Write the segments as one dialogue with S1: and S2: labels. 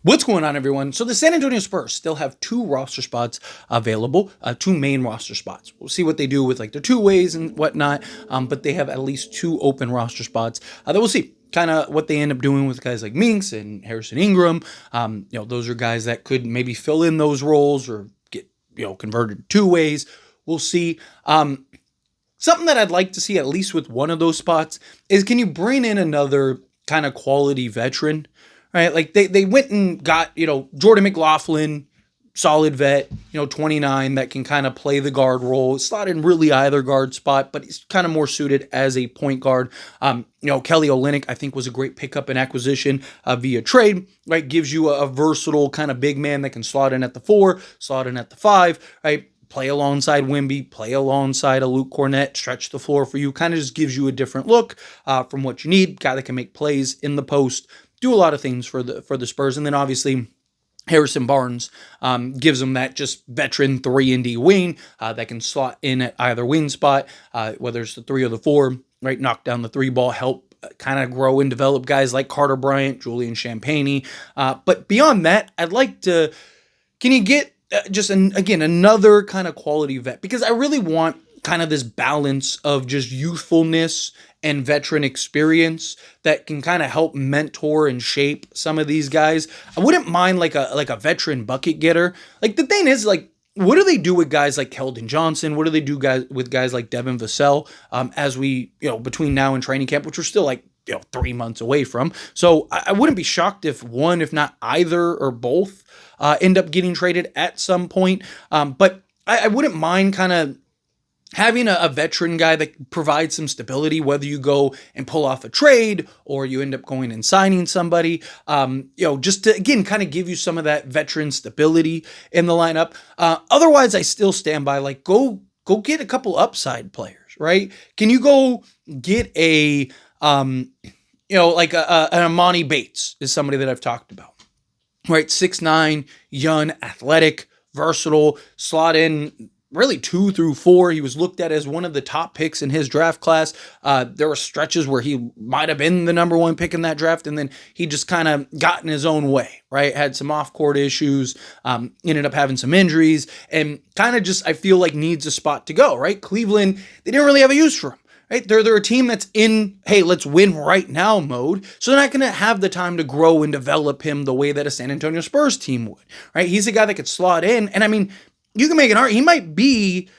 S1: What's going on, everyone? So the San Antonio Spurs still have two roster spots available, two main roster spots. We'll see what they do with like their two ways and whatnot, but they have at least two open roster spots that we'll see. Kind of what they end up doing with guys like Minks and Harrison Ingram. Those are guys that could maybe fill in those roles or get converted two ways. We'll see. Something that I'd like to see at least with one of those spots is, can you bring in another kind of quality veteran? Right, like they went and got, Jordan McLaughlin, solid vet, 29, that can kind of play the guard role. It's not in really either guard spot, but he's kind of more suited as a point guard. Kelly Olynyk, I think, was a great pickup and acquisition via trade, right? Gives you a versatile kind of big man that can slot in at the 4, slot in at the 5, right? Play alongside Wemby, play alongside a Luke Cornett, stretch the floor for you. Kind of just gives you a different look from what you need. Guy that can make plays in the post, do a lot of things for the Spurs. And then obviously Harrison Barnes gives them that just veteran 3-and-D wing that can slot in at either wing spot, whether it's the 3 or the 4, right? Knock down the 3 ball, help kind of grow and develop guys like Carter Bryant, Julian Champagnie. But beyond that, I'd like to, can you get another kind of quality vet? Because I really want kind of this balance of just youthfulness and veteran experience that can kind of help mentor and shape some of these guys. I wouldn't mind like a veteran bucket getter. Like, the thing is, like, what do they do with guys like Keldon Johnson? What do they do with guys like Devin Vassell as we, between now and training camp, which we're still like, 3 months away from. So I wouldn't be shocked if one, if not either or both, end up getting traded at some point. But I wouldn't mind kind of having a veteran guy that provides some stability, whether you go and pull off a trade or you end up going and signing somebody, just to, again, kind of give you some of that veteran stability in the lineup. Otherwise, I still stand by, like, go get a couple upside players, right? Can you go get an Amani Bates is somebody that I've talked about, right? 6'9", young, athletic, versatile, slot in really 2 through 4. He was looked at as one of the top picks in his draft class. There were stretches where he might have been the number 1 pick in that draft, and then he just kind of got in his own way, right? Had some off-court issues, ended up having some injuries, and kind of just, I feel like, needs a spot to go, right? Cleveland, they didn't really have a use for him. Right? They're a team that's in, hey, let's win right now mode. So they're not going to have the time to grow and develop him the way that a San Antonio Spurs team would, right? He's a guy that could slot in. And I mean, you can make an argument. He might be,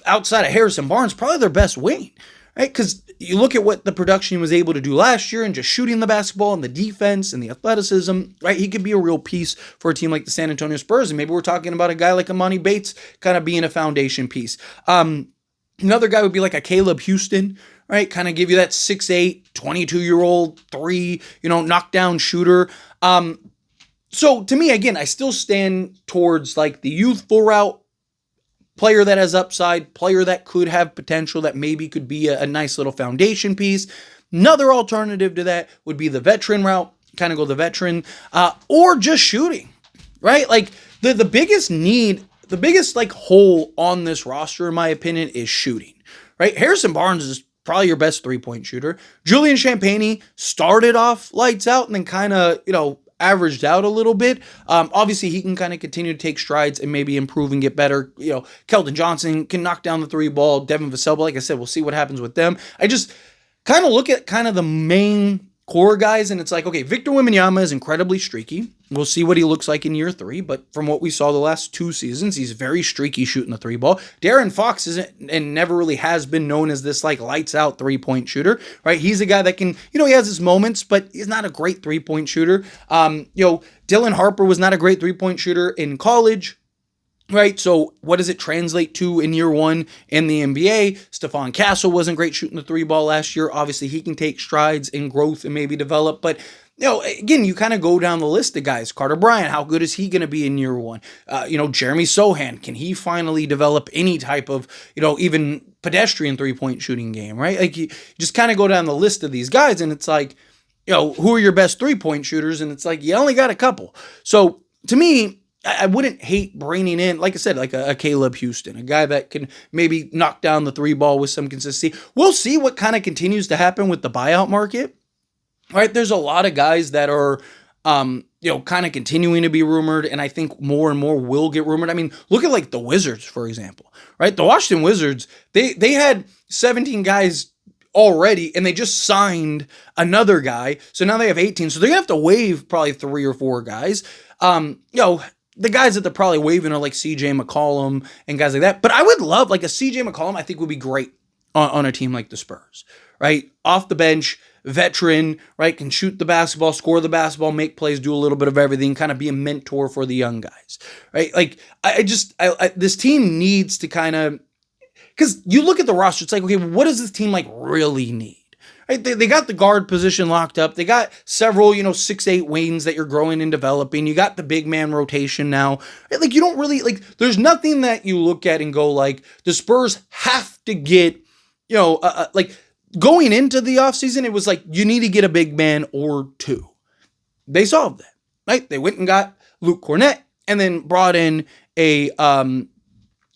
S1: outside of Harrison Barnes, probably their best wing, right? Because you look at what the production he was able to do last year and just shooting the basketball and the defense and the athleticism, right? He could be a real piece for a team like the San Antonio Spurs. And maybe we're talking about a guy like Amani Bates kind of being a foundation piece. Another guy would be like a Caleb Houston, right? Kind of give you that 6'8", 22-year-old 3, knockdown shooter. So to me, again, I still stand towards like the youthful route, player that has upside, player that could have potential, that maybe could be a nice little foundation piece. Another alternative to that would be the veteran route, kind of go the veteran, or just shooting, right? Like the biggest need, the biggest like hole on this roster, in my opinion, is shooting, right? Harrison Barnes is probably your best 3-point shooter. Julian Champagnie started off lights out and then kind of, averaged out a little bit. Obviously, he can kind of continue to take strides and maybe improve and get better. Keldon Johnson can knock down the 3 ball. Devin Vassell, like I said, we'll see what happens with them. I just kind of look at kind of the main core guys, and it's like, okay, Victor Wembanyama is incredibly streaky. We'll see what he looks like in year 3, but from what we saw the last 2 seasons, he's very streaky shooting the 3 ball. De'Aaron Fox isn't and never really has been known as this like lights out 3-point shooter, right? He's a guy that can, he has his moments, but he's not a great 3-point shooter. Dylan Harper was not a great 3-point shooter in college. Right, so what does it translate to in year 1 in the NBA? Stephon Castle wasn't great shooting the 3 ball last year. Obviously, he can take strides in growth and maybe develop, but again, you kind of go down the list of guys. Carter Bryant, how good is he going to be in year 1? Jeremy Sohan, can he finally develop any type of, even pedestrian 3-point shooting game, right? Like, you just kind of go down the list of these guys, and it's like, who are your best 3-point shooters? And it's like, you only got a couple. So, to me, I wouldn't hate bringing in, like I said, like a Caleb Houston, a guy that can maybe knock down the 3 ball with some consistency. We'll see what kind of continues to happen with the buyout market, right? There's a lot of guys that are kind of continuing to be rumored, and I think more and more will get rumored. I mean, look at like the Wizards, for example, right? The Washington Wizards, they had 17 guys already, and they just signed another guy, so now they have 18. So they're gonna have to waive probably 3 or 4 guys. The guys that they're probably waiving are like CJ McCollum and guys like that. But I would love like a CJ McCollum. I think would be great on a team like the Spurs, right? Off the bench, veteran, right? Can shoot the basketball, score the basketball, make plays, do a little bit of everything, kind of be a mentor for the young guys, right? Like this team needs to kind of, because you look at the roster, it's like, okay, what does this team like really need? Right? They got the guard position locked up. They got several, 6'8" wings that you're growing and developing. You got the big man rotation now. Right? Like you don't really like. There's nothing that you look at and go like the Spurs have to get, like going into the offseason, it was like you need to get a big man or 2. They solved that. Right? They went and got Luke Cornett and then brought in a Kelly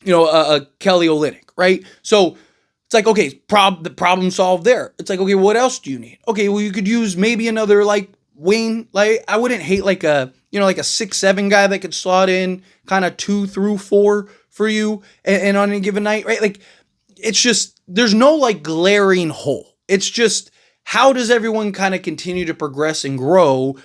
S1: Olynyk. Right? So it's like, okay, the problem solved there. It's like, okay, what else do you need? Okay, well, you could use maybe another like wing. Like I wouldn't hate like a 6'7" guy that could slot in kind of 2 through 4 for you and on any given night, right? Like it's just there's no like glaring hole. It's just how does everyone kind of continue to progress and grow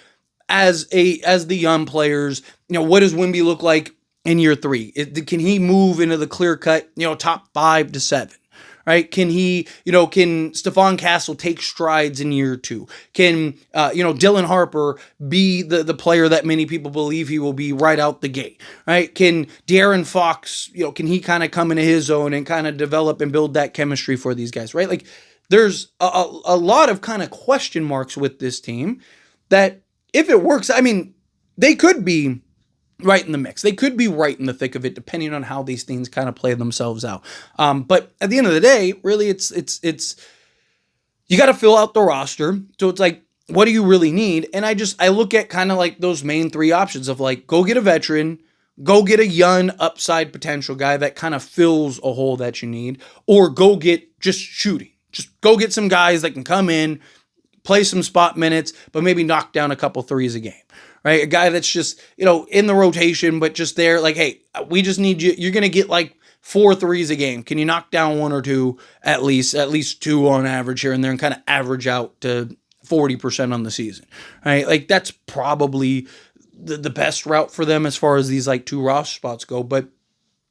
S1: as the young players? What does Wemby look like in year 3? Can he move into the clear cut, top 5 to 7? Right? Can he, can Stephon Castle take strides in year 2? Can, Dylan Harper be the player that many people believe he will be right out the gate? Right? Can De'Aaron Fox, can he kind of come into his own and kind of develop and build that chemistry for these guys? Right? Like there's a lot of kind of question marks with this team that if it works, I mean, they could be right in the mix. They could be right in the thick of it, depending on how these things kind of play themselves out. But at the end of the day, really, it's you got to fill out the roster. So it's like, what do you really need? And I look at kind of like those main 3 options of like, go get a veteran, go get a young upside potential guy that kind of fills a hole that you need, or go get just shooting. Just go get some guys that can come in, play some spot minutes, but maybe knock down a couple threes a game. Right? A guy that's just, in the rotation, but just there, like, hey, we just need you. You're going to get like 4 threes a game. Can you knock down 1 or 2 at least 2 on average here and there and kind of average out to 40% on the season? Right? Like that's probably the best route for them as far as these like 2 roster spots go. But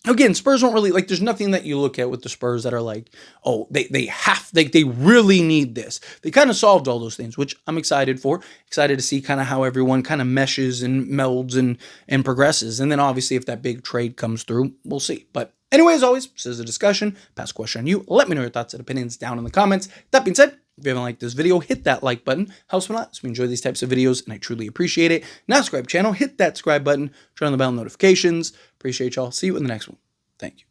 S1: again, Spurs don't really like, there's nothing that you look at with the Spurs that are like, oh, they really need this. They kind of solved all those things, which I'm excited for. Excited to see kind of how everyone kind of meshes and melds and progresses. And then obviously if that big trade comes through, we'll see. But anyway, as always, this is a discussion. Pass a question on you. Let me know your thoughts and opinions down in the comments. That being said, if you haven't liked this video, hit that like button. Helps me a lot. So we enjoy these types of videos, and I truly appreciate it. Now subscribe channel, hit that subscribe button, turn on the bell notifications. Appreciate y'all. See you in the next one. Thank you.